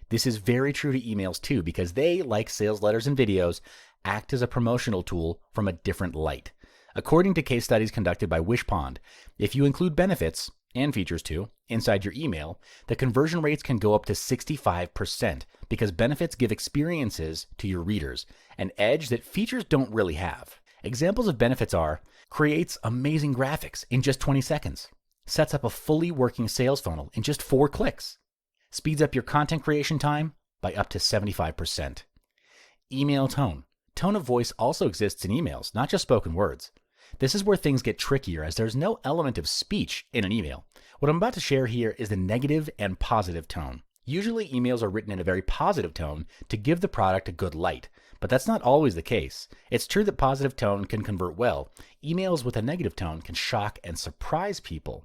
This is very true to emails too, because they, like sales letters and videos, act as a promotional tool from a different light. According to case studies conducted by Wishpond, if you include benefits, and features too, inside your email, the conversion rates can go up to 65% because benefits give experiences to your readers, an edge that features don't really have. Examples of benefits are: creates amazing graphics in just 20 seconds, sets up a fully working sales funnel in just 4 clicks, speeds up your content creation time by up to 75%. Email tone. Tone of voice also exists in emails, not just spoken words. This is where things get trickier, as there's no element of speech in an email. What I'm about to share here is the negative and positive tone. Usually emails are written in a very positive tone to give the product a good light, but that's not always the case. It's true that positive tone can convert well. Emails with a negative tone can shock and surprise people.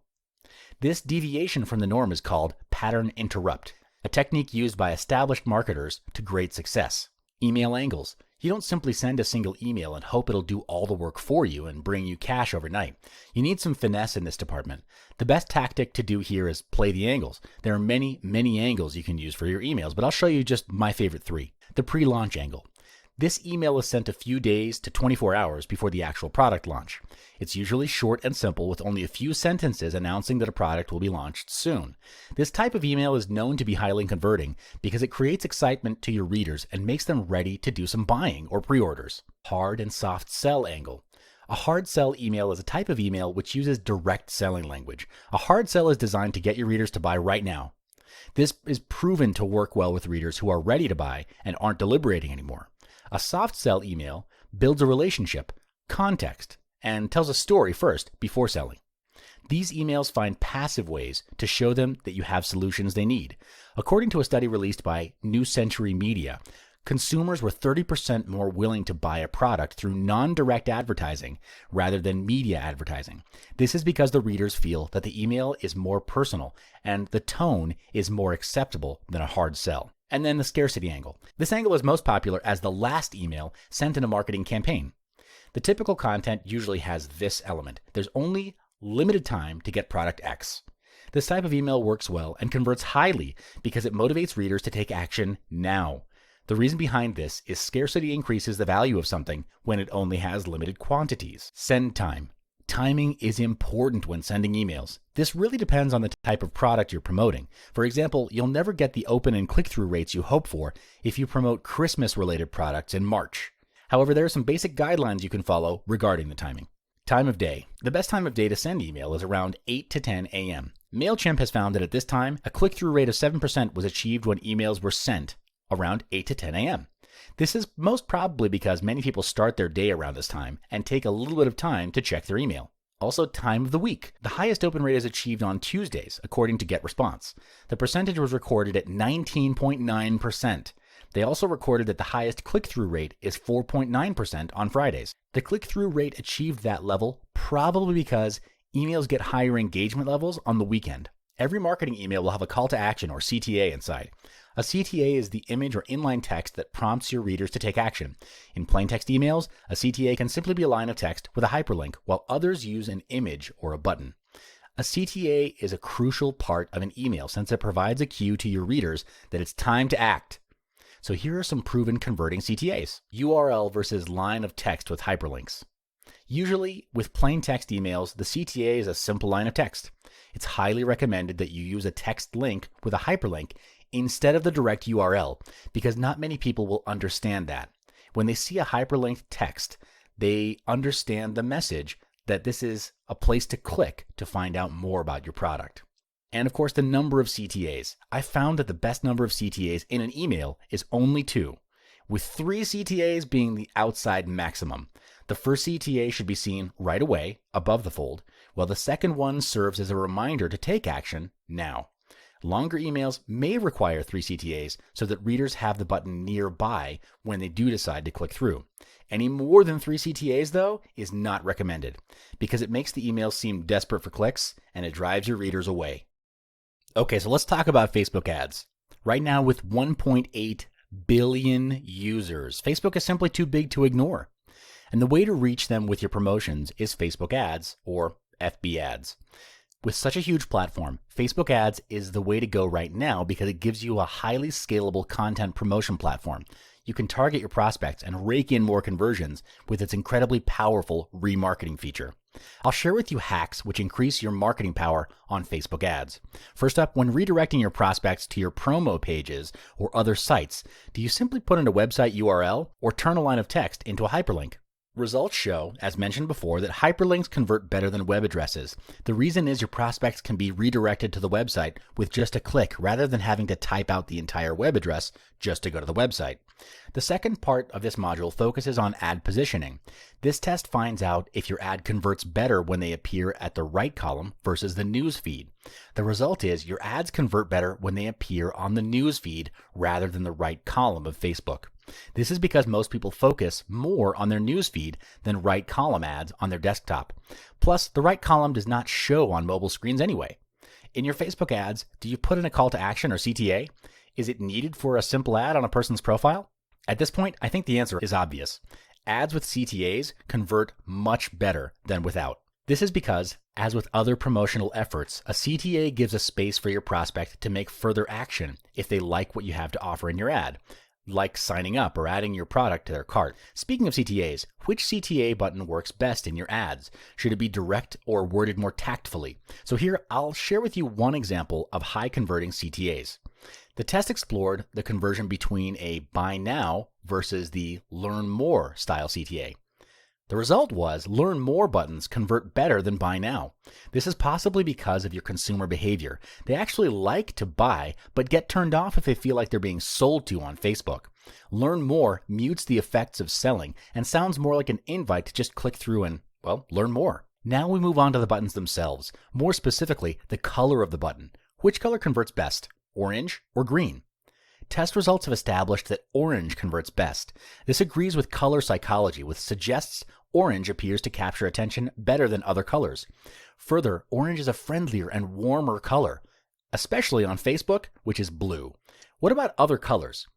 This deviation from the norm is called pattern interrupt, a technique used by established marketers to great success. Email angles. You don't simply send a single email and hope it'll do all the work for you and bring you cash overnight. You need some finesse in this department. The best tactic to do here is play the angles. There are many, many angles you can use for your emails, but I'll show you just my favorite 3. The pre-launch angle. This email is sent a few days to 24 hours before the actual product launch. It's usually short and simple with only a few sentences announcing that a product will be launched soon. This type of email is known to be highly converting because it creates excitement to your readers and makes them ready to do some buying or pre-orders. Hard and soft sell angle. A hard sell email is a type of email which uses direct selling language. A hard sell is designed to get your readers to buy right now. This is proven to work well with readers who are ready to buy and aren't deliberating anymore. A soft sell email builds a relationship, context, and tells a story first before selling. These emails find passive ways to show them that you have solutions they need. According to a study released by New Century Media, consumers were 30% more willing to buy a product through non-direct advertising rather than media advertising. This is because the readers feel that the email is more personal and the tone is more acceptable than a hard sell. And then the scarcity angle. This angle is most popular as the last email sent in a marketing campaign. The typical content usually has this element: there's only limited time to get product X. This type of email works well and converts highly because it motivates readers to take action now. The reason behind this is scarcity increases the value of something when it only has limited quantities. Send time. Timing is important when sending emails. This really depends on the type of product you're promoting. For example, you'll never get the open and click-through rates you hope for if you promote Christmas-related products in March. However, there are some basic guidelines you can follow regarding the timing. Time of day. The best time of day to send email is around 8 to 10 a.m. MailChimp has found that at this time, a click-through rate of 7% was achieved when emails were sent around 8 to 10 a.m. This is most probably because many people start their day around this time and take a little bit of time to check their email. Also, time of the week. The highest open rate is achieved on Tuesdays, according to GetResponse. The percentage was recorded at 19.9%. They also recorded that the highest click-through rate is 4.9% on Fridays. The click-through rate achieved that level probably because emails get higher engagement levels on the weekend. Every marketing email will have a call to action or CTA inside. A CTA is the image or inline text that prompts your readers to take action. In plain text emails, a CTA can simply be a line of text with a hyperlink, while others use an image or a button. A CTA is a crucial part of an email since it provides a cue to your readers that it's time to act. So here are some proven converting CTAs. URL versus line of text with hyperlinks. Usually, with plain text emails, the CTA is a simple line of text. It's highly recommended that you use a text link with a hyperlink instead of the direct URL, because not many people will understand that. When they see a hyperlinked text, they understand the message that this is a place to click to find out more about your product. And of course, the number of CTAs. I found that the best number of CTAs in an email is only 2, with 3 CTAs being the outside maximum. The first CTA should be seen right away, above the fold, while the second one serves as a reminder to take action now. Longer emails may require 3 CTAs so that readers have the button nearby when they do decide to click through. Any more than 3 CTAs, though, is not recommended because it makes the emails seem desperate for clicks and it drives your readers away. Okay, so let's talk about Facebook ads. Right now, with 1.8 billion users, Facebook is simply too big to ignore. And the way to reach them with your promotions is Facebook ads, or FB ads. With such a huge platform, Facebook ads is the way to go right now because it gives you a highly scalable content promotion platform. You can target your prospects and rake in more conversions with its incredibly powerful remarketing feature. I'll share with you hacks which increase your marketing power on Facebook ads. First up, when redirecting your prospects to your promo pages or other sites, do you simply put in a website URL or turn a line of text into a hyperlink? Results show, as mentioned before, that hyperlinks convert better than web addresses. The reason is your prospects can be redirected to the website with just a click rather than having to type out the entire web address just to go to the website. The second part of this module focuses on ad positioning. This test finds out if your ad converts better when they appear at the right column versus the news feed. The result is your ads convert better when they appear on the news feed rather than the right column of Facebook. This is because most people focus more on their newsfeed than right column ads on their desktop. Plus, the right column does not show on mobile screens anyway. In your Facebook ads, do you put in a call to action or CTA? Is it needed for a simple ad on a person's profile? At this point, I think the answer is obvious. Ads with CTAs convert much better than without. This is because, as with other promotional efforts, a CTA gives a space for your prospect to make further action if they like what you have to offer in your ad, like signing up or adding your product to their cart. Speaking of CTAs, which CTA button works best in your ads? Should it be direct or worded more tactfully? So here, I'll share with you one example of high converting CTAs. The test explored the conversion between a buy now versus the learn more style CTA. The result was learn more buttons convert better than buy now. This is possibly because of your consumer behavior. They actually like to buy, but get turned off if they feel like they're being sold to on Facebook. Learn more mutes the effects of selling and sounds more like an invite to just click through and, well, learn more. Now we move on to the buttons themselves. More specifically, the color of the button. Which color converts best? Orange or green? Test results have established that orange converts best. This agrees with color psychology, which suggests orange appears to capture attention better than other colors. Further, orange is a friendlier and warmer color, especially on Facebook, which is blue. What about other colors?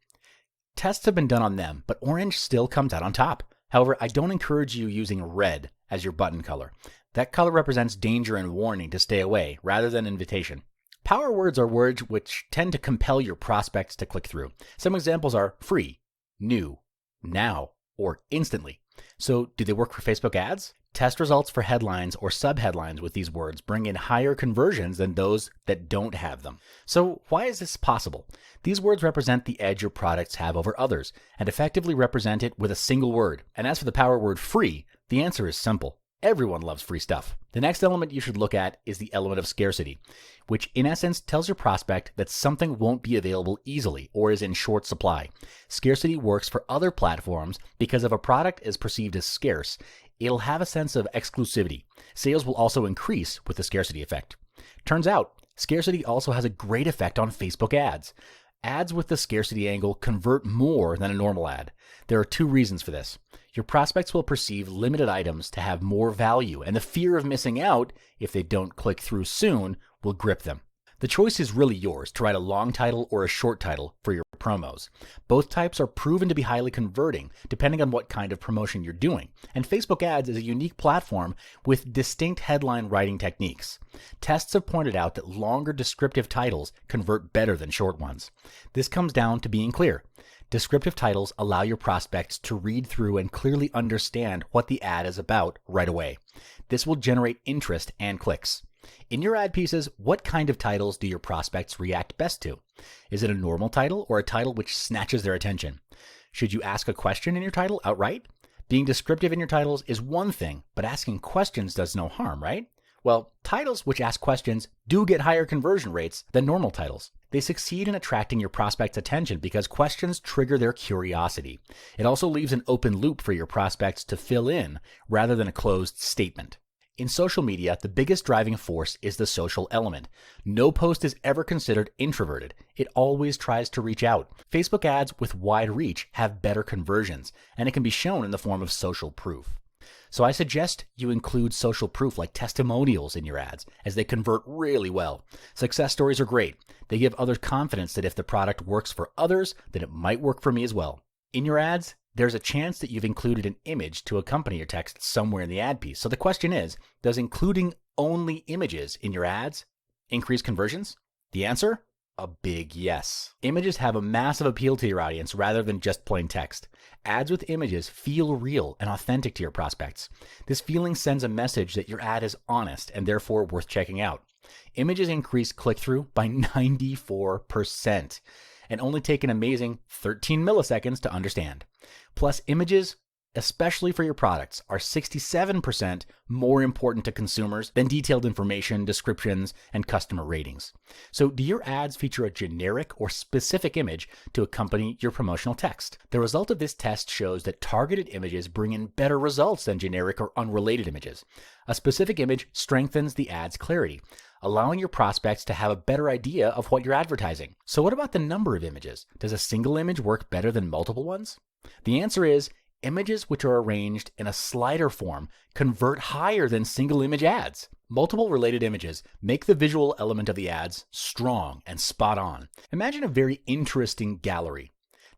Tests have been done on them, but orange still comes out on top. However, I don't encourage you using red as your button color. That color represents danger and warning to stay away, rather than invitation. Power words are words which tend to compel your prospects to click through. Some examples are free, new, now, or instantly. So do they work for Facebook ads? Test results for headlines or subheadlines with these words bring in higher conversions than those that don't have them. So why is this possible? These words represent the edge your products have over others and effectively represent it with a single word. And as for the power word free, the answer is simple. Everyone loves free stuff. The next element you should look at is the element of scarcity, which in essence tells your prospect that something won't be available easily or is in short supply. Scarcity works for other platforms because if a product is perceived as scarce, it'll have a sense of exclusivity. Sales will also increase with the scarcity effect. Turns out, scarcity also has a great effect on Facebook ads. Ads with the scarcity angle convert more than a normal ad. There are two reasons for this. Your prospects will perceive limited items to have more value, and the fear of missing out, if they don't click through soon, will grip them. The choice is really yours to write a long title or a short title for your promos. Both types are proven to be highly converting, depending on what kind of promotion you're doing. And Facebook ads is a unique platform with distinct headline writing techniques. Tests have pointed out that longer descriptive titles convert better than short ones. This comes down to being clear. Descriptive titles allow your prospects to read through and clearly understand what the ad is about right away. This will generate interest and clicks. In your ad pieces, what kind of titles do your prospects react best to? Is it a normal title or a title which snatches their attention? Should you ask a question in your title outright? Being descriptive in your titles is one thing, but asking questions does no harm, right? Well, titles which ask questions do get higher conversion rates than normal titles. They succeed in attracting your prospect's attention because questions trigger their curiosity. It also leaves an open loop for your prospects to fill in rather than a closed statement. In social media, the biggest driving force is the social element. No post is ever considered introverted. It always tries to reach out. Facebook ads with wide reach have better conversions, and it can be shown in the form of social proof. So I suggest you include social proof like testimonials in your ads, as they convert really well. Success stories are great. They give others confidence that if the product works for others, then it might work for me as well. In your ads, there's a chance that you've included an image to accompany your text somewhere in the ad piece. So the question is, does including only images in your ads increase conversions? The answer? A big yes. Images have a massive appeal to your audience rather than just plain text. Ads with images feel real and authentic to your prospects. This feeling sends a message that your ad is honest and therefore worth checking out. Images increase click-through by 94% and only take an amazing 13 milliseconds to understand. Plus, images, especially for your products, are 67% more important to consumers than detailed information, descriptions, and customer ratings. So do your ads feature a generic or specific image to accompany your promotional text? The result of this test shows that targeted images bring in better results than generic or unrelated images. A specific image strengthens the ad's clarity, allowing your prospects to have a better idea of what you're advertising. So what about the number of images? Does a single image work better than multiple ones? The answer is images which are arranged in a slider form convert higher than single image ads. Multiple related images make the visual element of the ads strong and spot on. Imagine a very interesting gallery.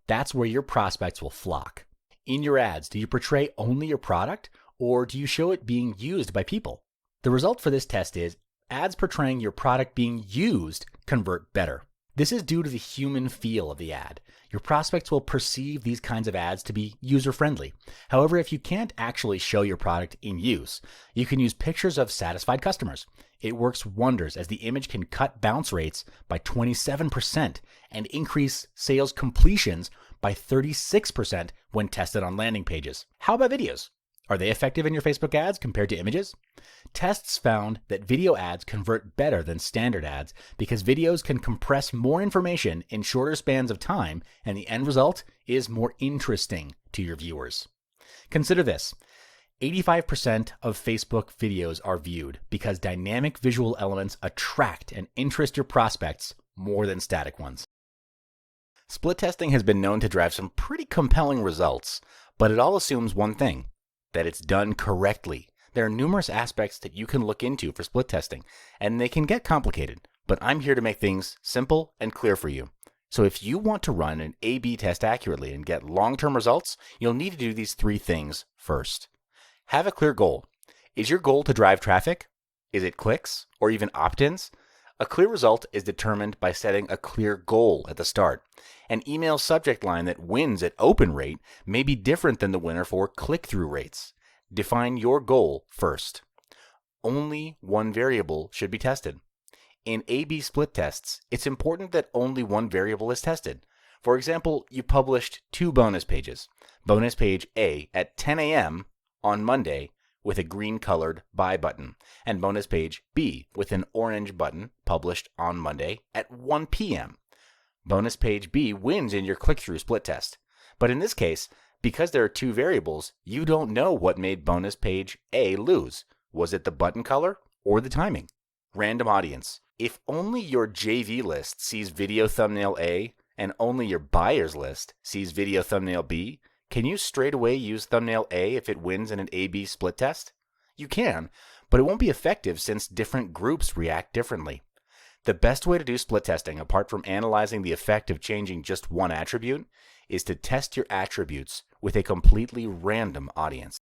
That's where your prospects will flock. In your ads, do you portray only your product, or do you show it being used by people? The result for this test is ads portraying your product being used convert better. This is due to the human feel of the ad. Your prospects will perceive these kinds of ads to be user-friendly. However, if you can't actually show your product in use, you can use pictures of satisfied customers. It works wonders as the image can cut bounce rates by 27% and increase sales completions by 36% when tested on landing pages. How about videos? Are they effective in your Facebook ads compared to images? Tests found that video ads convert better than standard ads because videos can compress more information in shorter spans of time, and the end result is more interesting to your viewers. Consider this. 85% of Facebook videos are viewed because dynamic visual elements attract and interest your prospects more than static ones. Split testing has been known to drive some pretty compelling results, but it all assumes one thing: that it's done correctly. There are numerous aspects that you can look into for split testing, and they can get complicated, but I'm here to make things simple and clear for you. So if you want to run an A/B test accurately and get long-term results, you'll need to do these 3 things first. Have a clear goal. Is your goal to drive traffic? Is it clicks or even opt-ins? A clear result is determined by setting a clear goal at the start. An email subject line that wins at open rate may be different than the winner for click-through rates. Define your goal first. Only one variable should be tested. In A/B split tests, it's important that only one variable is tested. For example, you published 2 bonus pages. Bonus page A at 10 a.m. on Monday with a green-colored buy button, and bonus page B with an orange button published on Monday at 1 p.m. Bonus page B wins in your click-through split test. But in this case, because there are 2 variables, you don't know what made bonus page A lose. Was it the button color or the timing? Random audience. If only your JV list sees video thumbnail A and only your buyers list sees video thumbnail B, can you straight away use thumbnail A if it wins in an A/B split test? You can, but it won't be effective since different groups react differently. The best way to do split testing, apart from analyzing the effect of changing just one attribute, is to test your attributes with a completely random audience.